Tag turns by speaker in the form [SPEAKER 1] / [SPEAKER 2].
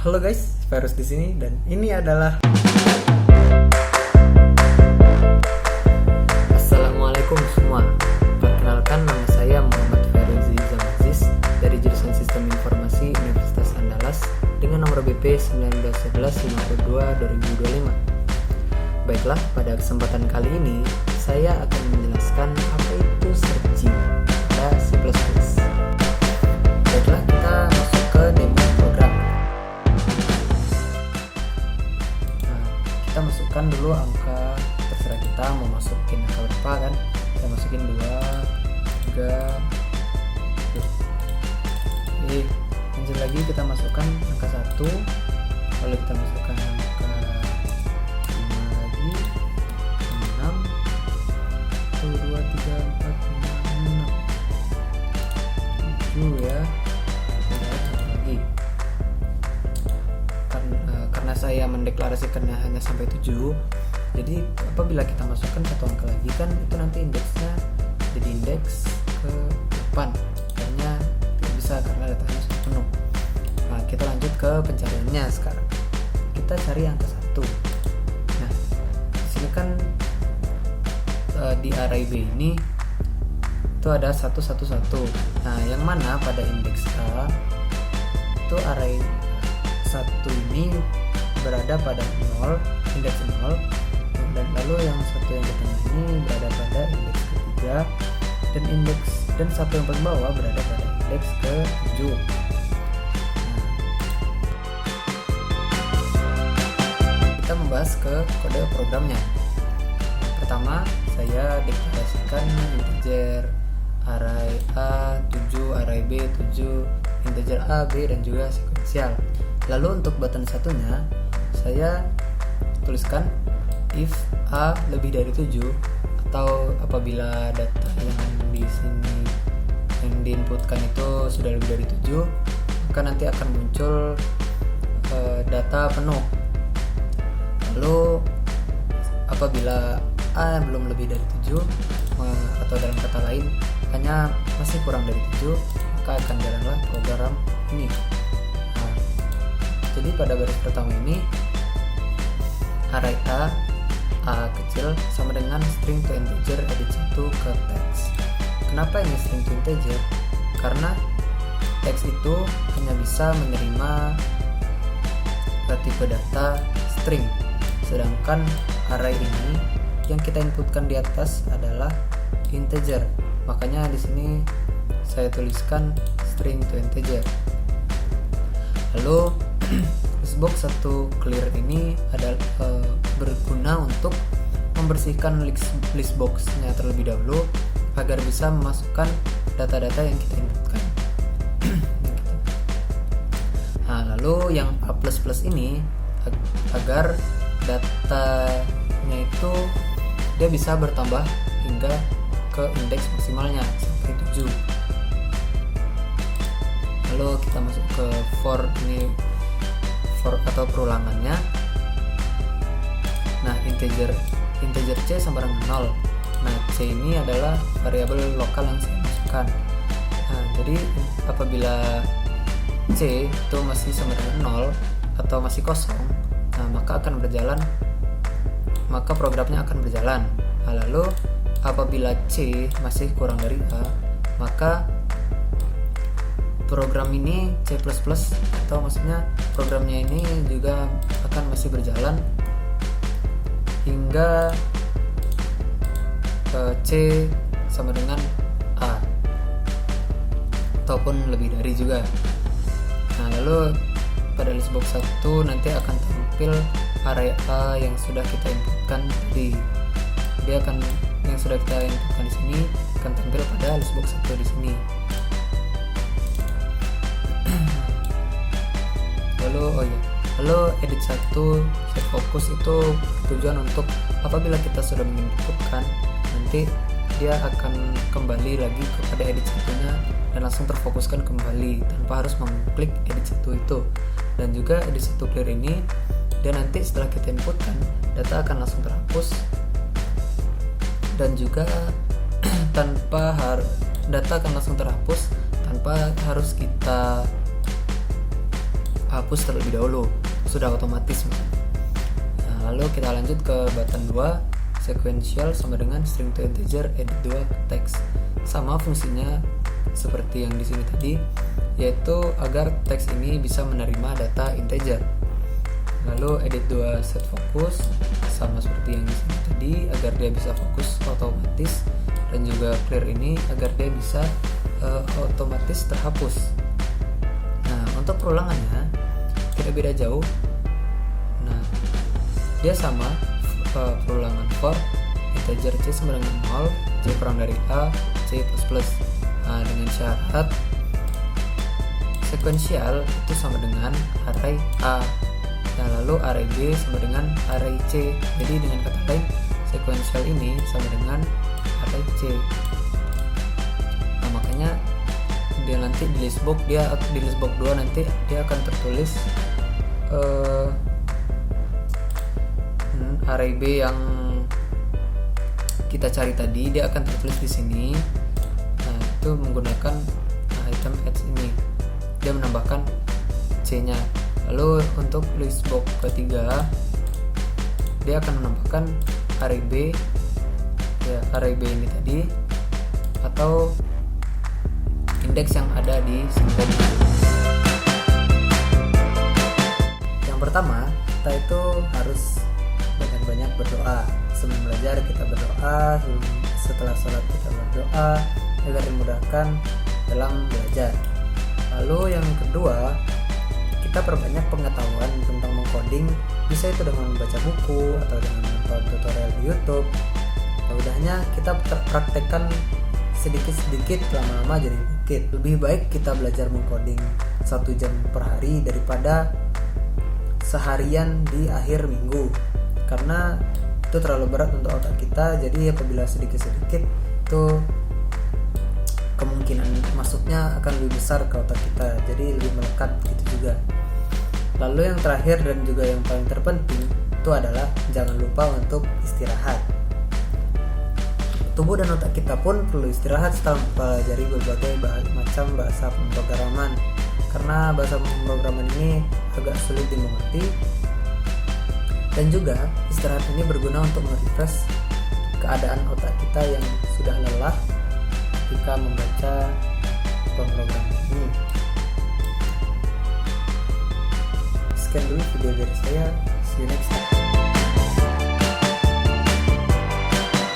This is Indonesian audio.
[SPEAKER 1] Halo guys, Virus di sini dan ini adalah Assalamualaikum semua. Perkenalkan, nama saya Muhammad Feruzi Zamaziz dari jurusan Sistem Informasi Universitas Andalas dengan nomor BP 191152-2025. Baiklah, pada kesempatan kali ini saya akan menjelaskan apa itu searching pada C++. Baiklah, kita masuk ke demo program. Kita masukkan dulu angka, terserah kita mau masukin angka berapa kan. Kita masukin 2, 3. Oke, lanjut lagi kita masukkan angka 1, lalu kita masukkan angka 5 lagi, 6, 1, 2, 3, 4, 5, 6, 7 ya. Lagi karena saya mendeklarasikannya hanya sampai 7, jadi apabila kita masukkan satu angka lagi kan itu nanti indeksnya jadi indeks ke depan, karena tidak bisa karena datanya sudah penuh. Nah, kita lanjut ke pencariannya sekarang. Kita cari angka 1. Nah, di sini kan di array B ini itu ada 111. Nah, yang mana pada indeks A itu array 1 ini berada pada 0, indeks 0, dan lalu yang satu yang di tengah ini berada pada indeks ketiga, dan indeks dan satu yang paling bawah berada pada indeks ke-7. Kita membahas ke kode programnya. Pertama, saya deklarasikan integer array A 7, array B 7, integer A, B, dan juga sekuensial. Lalu untuk button satunya saya tuliskan if A lebih dari 7, atau apabila data yang di sini yang diinputkan itu sudah lebih dari 7, maka nanti akan muncul data penuh. Lalu apabila A belum lebih dari 7, atau dalam kata lain hanya masih kurang dari 7, maka akan jalanlah program ini. Jadi pada baris pertama ini array A kecil sama dengan string to integer edit 1 ke text. Kenapa ini string to integer? Karena text itu hanya bisa menerima tipe data string, sedangkan array ini yang kita inputkan di atas adalah integer. Makanya di sini saya tuliskan string to integer. Lalu listbox 1 clear ini adalah berguna untuk membersihkan listbox-nya terlebih dahulu agar bisa memasukkan data-data yang kita inputkan. Nah, lalu yang A++ ini agar datanya itu dia bisa bertambah hingga ke indeks maksimalnya sampai 7. Lalu kita masuk ke for atau perulangannya. Nah, integer C sama dengan 0. Nah, C ini adalah variabel lokal yang saya masukkan. Nah, jadi apabila C itu masih sama dengan 0 atau masih kosong, nah maka programnya akan berjalan. Nah, lalu apabila C masih kurang dari A, maka program ini C++ atau maksudnya programnya ini juga akan masih berjalan hingga C sama dengan A ataupun lebih dari juga. Nah, lalu pada listbox 1 nanti akan tampil array A yang sudah kita inputkan tadi. Yang sudah kita inputkan di sini akan tampil pada listbox 1 di sini. Lalu edit 1 set focus itu tujuan untuk apabila kita sudah menginputkan, nanti dia akan kembali lagi kepada edit 1-nya dan langsung terfokuskan kembali tanpa harus mengklik edit 1 itu. Dan juga edit 1 clear ini, dan nanti setelah kita inputkan, data akan langsung terhapus, dan juga data akan langsung terhapus tanpa harus kita hapus terlebih dahulu, sudah otomatis. Nah, lalu kita lanjut ke button 2, sequential sama dengan string to integer edit 2 teks. Sama fungsinya seperti yang di sini tadi, yaitu agar teks ini bisa menerima data integer. Lalu edit 2 set focus sama seperti yang di sini tadi, agar dia bisa fokus otomatis, dan juga clear ini agar dia bisa otomatis terhapus. Nah, untuk perulangannya tidak beda jauh. Nah, dia sama, perulangan for integer c sama dengan 0, c kurang dari a, c plus plus. Nah, dengan syarat sequential itu sama dengan array a. Nah, lalu array B sama dengan array C. Jadi dengan kata lain, sequential ini sama dengan array C. Nah, makanya dia nanti di listbox, di listbox 2 nanti dia akan tertulis array B yang kita cari tadi, dia akan tertulis di sini. Nah, itu menggunakan item add ini. Dia menambahkan C-nya. Lalu untuk listbox ketiga, dia akan menambahkan array B, ya array B ini tadi, atau indeks yang ada di sini tadi. Yang pertama, kita itu harus banyak berdoa. Sebelum belajar kita berdoa, setelah sholat kita berdoa agar dimudahkan dalam belajar. Lalu yang kedua, kita perbanyak pengetahuan tentang mengcoding, bisa itu dengan membaca buku atau dengan menonton tutorial di YouTube. Mudahnya kita praktekkan sedikit-sedikit, lama-lama jadi bukit. Lebih baik kita belajar mengcoding 1 jam per hari daripada seharian di akhir minggu, karena itu terlalu berat untuk otak kita. Jadi apabila sedikit-sedikit itu kemungkinan masuknya akan lebih besar ke otak kita, jadi lebih melekat gitu juga. Lalu yang terakhir dan juga yang paling terpenting itu adalah jangan lupa untuk istirahat. Tubuh dan otak kita pun perlu istirahat setelah mempelajari berbagai macam bahasa pemrograman, karena bahasa pemrograman ini agak sulit dimengerti. Dan juga istirahat ini berguna untuk merefresh keadaan otak kita yang sudah lelah ketika membaca pemrograman ini. Sekian dulu video dari saya. See you next time.